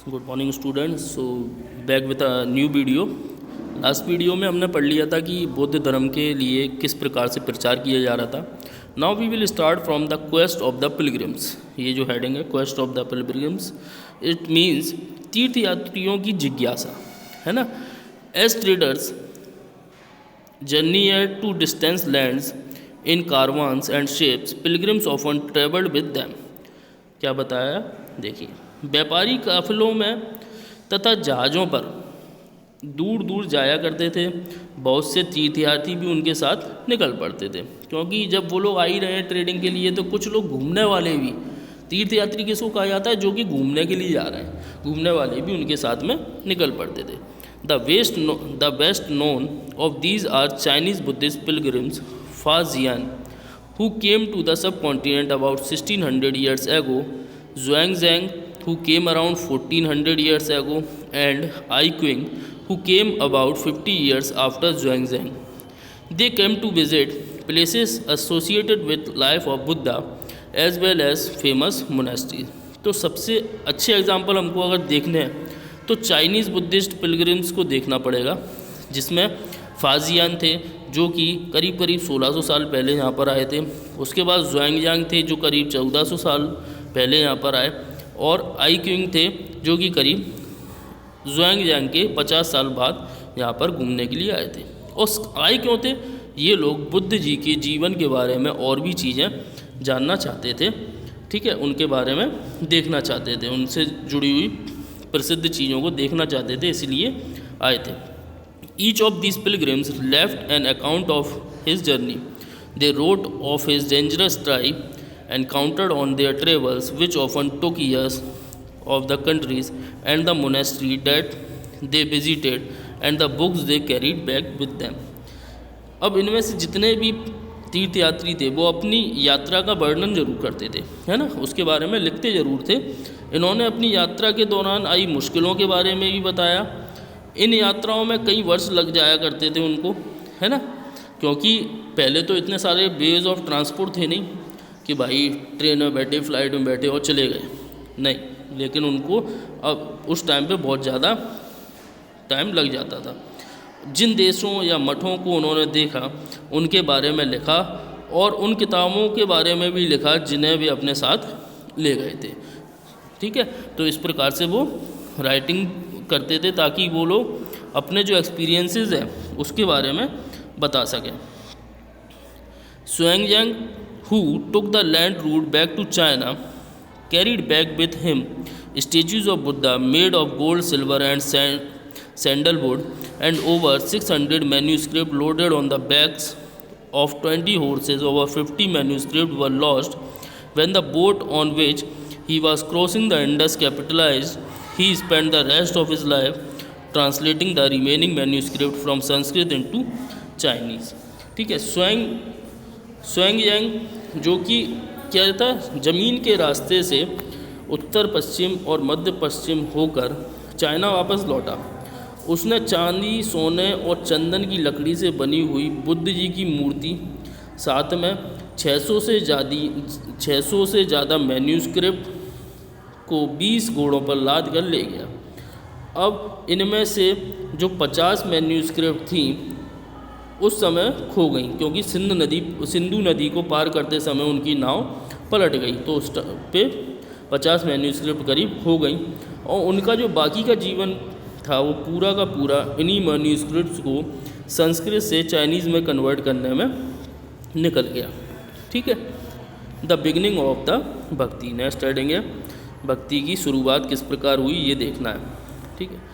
Good morning students. So back with a new video. Last video में हमने पढ़ लिया था कि बौद्ध धर्म के लिए किस प्रकार से प्रचार किया जा रहा था। Now we will start from the quest of the pilgrims. ये जो हेडिंग है quest of the pilgrims, it means तीर्थयात्रियों की जिज्ञासा, है ना। As traders journey at to distance lands in caravans and ships, pilgrims often travelled with them. क्या बताया, देखिए। व्यापारी काफिलों में तथा जहाज़ों पर दूर दूर जाया करते थे। बहुत से तीर्थयात्री भी उनके साथ निकल पड़ते थे, क्योंकि जब वो लोग आ ही रहे हैं ट्रेडिंग के लिए, तो कुछ लोग घूमने वाले भी, तीर्थयात्री किसको कहा जाता है, जो कि घूमने के लिए जा रहे हैं, घूमने वाले भी उनके साथ में निकल पड़ते थे। The best known of these are Chinese Buddhist pilgrims Faxian, who came to the subcontinent about 1600 years ago, Zhuangzhang, who came around 1400 years ago, and Ai Kuang, who came about 50 years after Zhuangzhang. They came to visit places associated with life of Buddha as well as famous monasteries. तो सबसे अच्छे example हमको अगर देखने हैं तो Chinese Buddhist pilgrims को देखना पड़ेगा, जिसमें फाजियान थे जो कि करीब करीब 1600 साल पहले यहाँ पर आए थे। उसके बाद ज़ुआंगजांग थे जो करीब 1400 साल पहले यहाँ पर आए, और आई क्विंग थे जो कि करीब ज़ुआंगजांग के 50 साल बाद यहाँ पर घूमने के लिए आए थे। और आए क्यों थे ये लोग? बुद्ध जी के जीवन के बारे में और भी चीज़ें जानना चाहते थे, ठीक है, उनके बारे में देखना चाहते थे, उनसे जुड़ी हुई प्रसिद्ध चीज़ों को देखना चाहते थे, इसलिए आए थे। Each of these pilgrims left an account of his journey. They wrote of his dangerous tribe encountered on their travels, which often took years, of the countries and the monastery that they visited, and the books they carried back with them. अब इनमें से जितने भी तीर्थयात्री थे वो अपनी यात्रा का वर्णन जरूर करते थे, है ना, उसके बारे में लिखते ज़रूर थे। इन्होंने अपनी यात्रा के दौरान आई मुश्किलों के बारे में भी बताया। इन यात्राओं में कई वर्ष लग जाया करते थे उनको, है ना, क्योंकि पहले तो इतने सारे वेज ऑफ ट्रांसपोर्ट थे नहीं कि भाई ट्रेन में बैठे, फ्लाइट में बैठे और चले गए, नहीं, लेकिन उनको अब उस टाइम पे बहुत ज़्यादा टाइम लग जाता था। जिन देशों या मठों को उन्होंने देखा उनके बारे में लिखा, और उन किताबों के बारे में भी लिखा जिन्हें वे अपने साथ ले गए थे, ठीक है। तो इस प्रकार से वो राइटिंग करते थे ताकि वो लोग अपने जो एक्सपीरियंसेस हैं उसके बारे में बता सकें। Xuanzang, who took the land route back to China, carried back with him statues of Buddha made of gold, silver and sandalwood, and over 600 manuscripts loaded on the backs of 20 horses. Over 50 manuscripts were lost when the boat on which he was crossing the Indus capsized. He spent the rest of his life translating the remaining manuscript from Sanskrit into Chinese, ठीक है। Xuanzang जो कि क्या था, ज़मीन के रास्ते से उत्तर पश्चिम और मध्य पश्चिम होकर चाइना वापस लौटा। उसने चांदी, सोने और चंदन की लकड़ी से बनी हुई बुद्ध जी की मूर्ति, साथ में 600 से ज़्यादा मैन्यूस्क्रिप्ट को 20 घोड़ों पर लाद कर ले गया। अब इनमें से जो 50 मैन्यूस्क्रिप्ट थी उस समय खो गई, क्योंकि सिंधु नदी को पार करते समय उनकी नाव पलट गई, तो उस पे 50 मैन्यूस्क्रिप्ट करीब खो गई, और उनका जो बाकी का जीवन था वो पूरा का पूरा इन्हीं मैन्यूस्क्रिप्ट्स को संस्कृत से चाइनीज़ में कन्वर्ट करने में निकल गया, ठीक है। द बिगिनिंग ऑफ द भक्ति, नेक्स्ट हेडिंग है भक्ति की शुरुआत किस प्रकार हुई ये देखना है, ठीक है।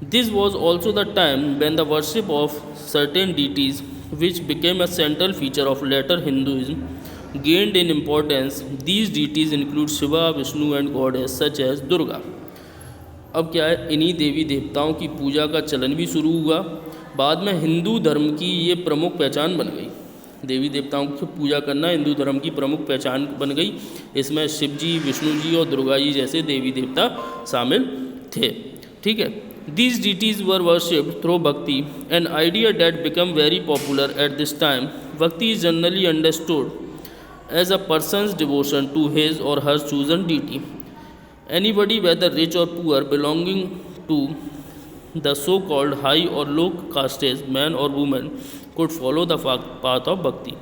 This was also the time when the worship of certain deities which became a central feature of later Hinduism gained in importance. These deities include Shiva, Vishnu and goddess such as Durga. अब क्या है, इन्हीं देवी देवताओं की पूजा का चलन भी शुरू हुआ। बाद में हिंदू धर्म की ये प्रमुख पहचान बन गई। देवी देवताओं की पूजा करना हिंदू धर्म की प्रमुख पहचान बन गई। इसमें शिव जी, विष्णु जी और दुर्गा जी जैसे देवी देवता शामिल थे, ठीक है। These deities were worshipped through bhakti, an idea that became very popular at this time. Bhakti is generally understood as a person's devotion to his or her chosen deity. Anybody, whether rich or poor, belonging to the so-called high or low castes, man or woman, could follow the path of bhakti.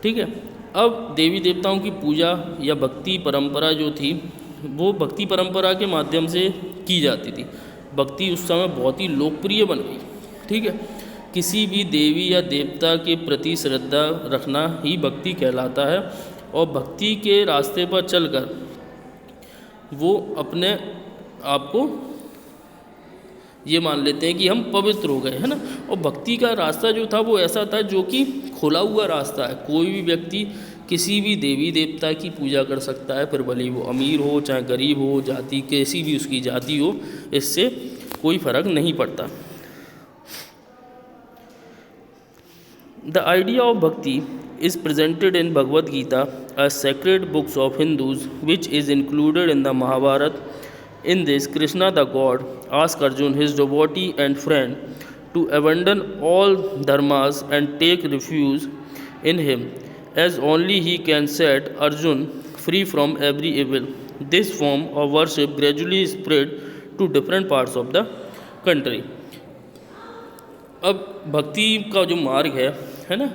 ठीक है। अब देवी देवताओं की पूजा या भक्ति परंपरा जो थी वो भक्ति परंपरा के माध्यम से की जाती थी। भक्ति उस समय बहुत ही लोकप्रिय बन गई। ठीक है, किसी भी देवी या देवता के प्रति श्रद्धा रखना ही भक्ति कहलाता है और भक्ति के रास्ते पर चलकर वो अपने आप को ये मान लेते हैं कि हम पवित्र हो गए, है ना। और भक्ति का रास्ता जो था वो ऐसा था जो कि खुला हुआ रास्ता है। कोई भी व्यक्ति किसी भी देवी देवता की पूजा कर सकता है, फिर भले वो अमीर हो चाहे गरीब हो, जाति कैसी भी उसकी जाति हो, इससे कोई फर्क नहीं पड़ता। द आइडिया ऑफ भक्ति is presented in Bhagavad Gita as sacred books of Hindus, which is included in the Mahabharata. In this, Krishna the God asked Arjun, his devotee and friend, to abandon all dharmas and take refuge in him, as only he can set Arjun free from every evil. This form of worship gradually spread to different parts of the country. अब भक्ति का जो मार्ग है ना,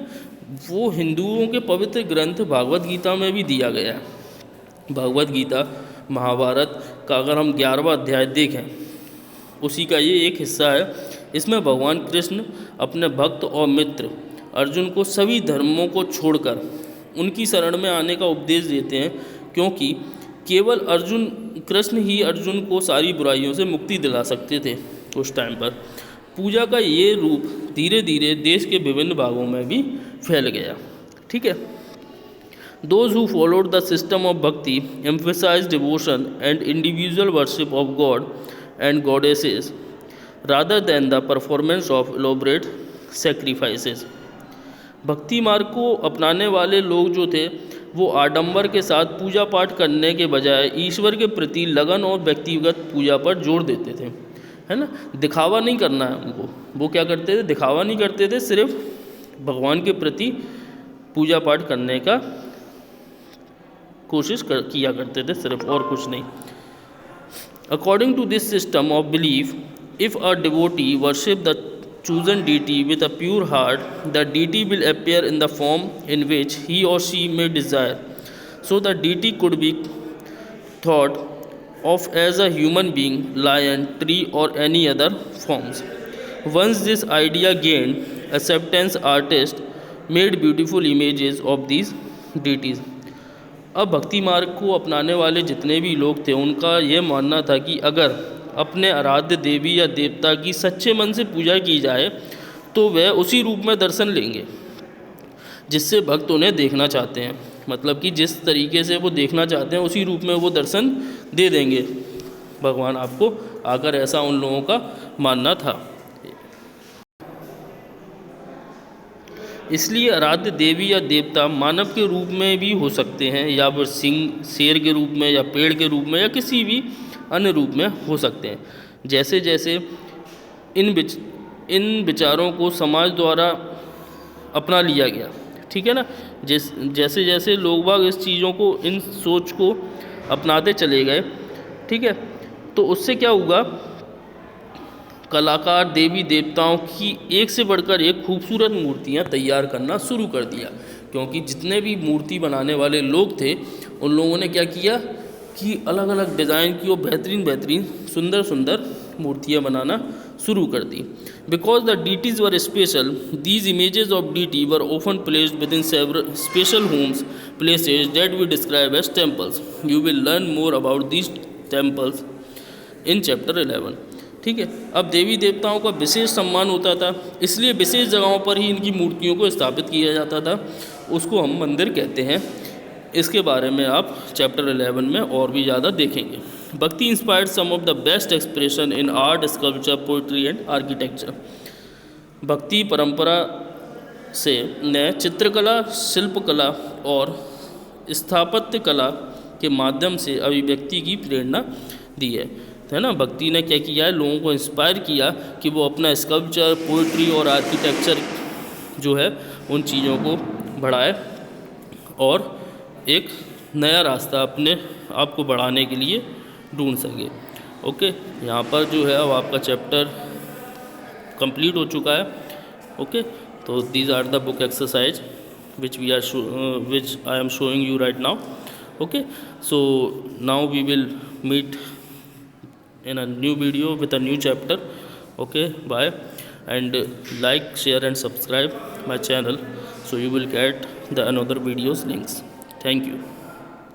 वो हिंदुओं के पवित्र ग्रंथ भागवत गीता में भी दिया गया है। भागवत गीता महाभारत का अगर हम 11वां अध्याय देखें, उसी का ये एक हिस्सा है। इसमें भगवान कृष्ण अपने भक्त और मित्र अर्जुन को सभी धर्मों को छोड़कर उनकी शरण में आने का उपदेश देते हैं, क्योंकि केवल कृष्ण ही अर्जुन को सारी बुराइयों से मुक्ति दिला सकते थे उस टाइम पर। पूजा का ये रूप धीरे धीरे देश के विभिन्न भागों में भी फैल गया। ठीक है। Those who followed the system of bhakti emphasized devotion and individual worship of God and goddesses rather than the performance of elaborate sacrifices. भक्ति मार्ग को अपनाने वाले लोग जो थे वो आडंबर के साथ पूजा पाठ करने के बजाय ईश्वर के प्रति लगन और व्यक्तिगत पूजा पर जोर देते थे, है ना। दिखावा नहीं करना है उनको। वो क्या करते थे, दिखावा नहीं करते थे, सिर्फ भगवान के प्रति पूजा पाठ करने का किया करते थे, सिर्फ, और कुछ नहीं। According to this system of belief, if a devotee worship the chosen deity with a pure heart, the deity will appear in the form in which he or she may desire. So the deity could be thought of as a human being, lion, tree or any other forms. Once this idea gained acceptance, artists made beautiful images of these deities. अब भक्ति मार्ग को अपनाने वाले जितने भी लोग थे उनका यह मानना था कि अगर अपने आराध्य देवी या देवता की सच्चे मन से पूजा की जाए तो वह उसी रूप में दर्शन लेंगे जिससे भक्त उन्हें देखना चाहते हैं। मतलब कि जिस तरीके से वो देखना चाहते हैं उसी रूप में वो दर्शन दे देंगे भगवान आपको आकर, ऐसा उन लोगों का मानना था। इसलिए आराध्य देवी या देवता मानव के रूप में भी हो सकते हैं, या फिर सिंह, शेर के रूप में, या पेड़ के रूप में, या किसी भी अन्य रूप में हो सकते हैं। जैसे जैसे इन विचारों को समाज द्वारा अपना लिया गया, ठीक है ना, जैसे जैसे लोग बाग इस चीज़ों को, इन सोच को अपनाते चले गए, ठीक है, तो उससे क्या हुआ, कलाकार देवी देवताओं की एक से बढ़कर एक खूबसूरत मूर्तियाँ तैयार करना शुरू कर दिया। क्योंकि जितने भी मूर्ति बनाने वाले लोग थे उन लोगों ने क्या किया कि अलग अलग डिज़ाइन की और बेहतरीन सुंदर सुंदर मूर्तियाँ बनाना शुरू कर दी। Because the deities were special, these images of deity were often placed within several special homes places that we describe as temples. You will learn more about these temples in chapter 11। ठीक है। अब देवी देवताओं का विशेष सम्मान होता था, इसलिए विशेष जगहों पर ही इनकी मूर्तियों को स्थापित किया जाता था, उसको हम मंदिर कहते हैं। इसके बारे में आप चैप्टर 11 में और भी ज़्यादा देखेंगे। Bhakti inspired some of the best expression in art, sculpture, poetry and architecture. भक्ति परंपरा से ने चित्रकला, शिल्पकला और स्थापत्य कला के माध्यम से अभिव्यक्ति की प्रेरणा दी है ना। भक्ति ने क्या किया है, लोगों को इंस्पायर किया कि वो अपना स्कल्पचर, पोइट्री और आर्किटेक्चर जो है उन चीज़ों को बढ़ाए और एक नया रास्ता अपने आप को बढ़ाने के लिए ढूंढ सके। ओके, यहाँ पर जो है अब आपका चैप्टर कंप्लीट हो चुका है। ओके, तो these are the book exercise which I am showing you right now. Okay, so now we will meet in a new video with a new chapter. Okay, bye, and like, share and subscribe my channel so you will get the another videos links. Thank you.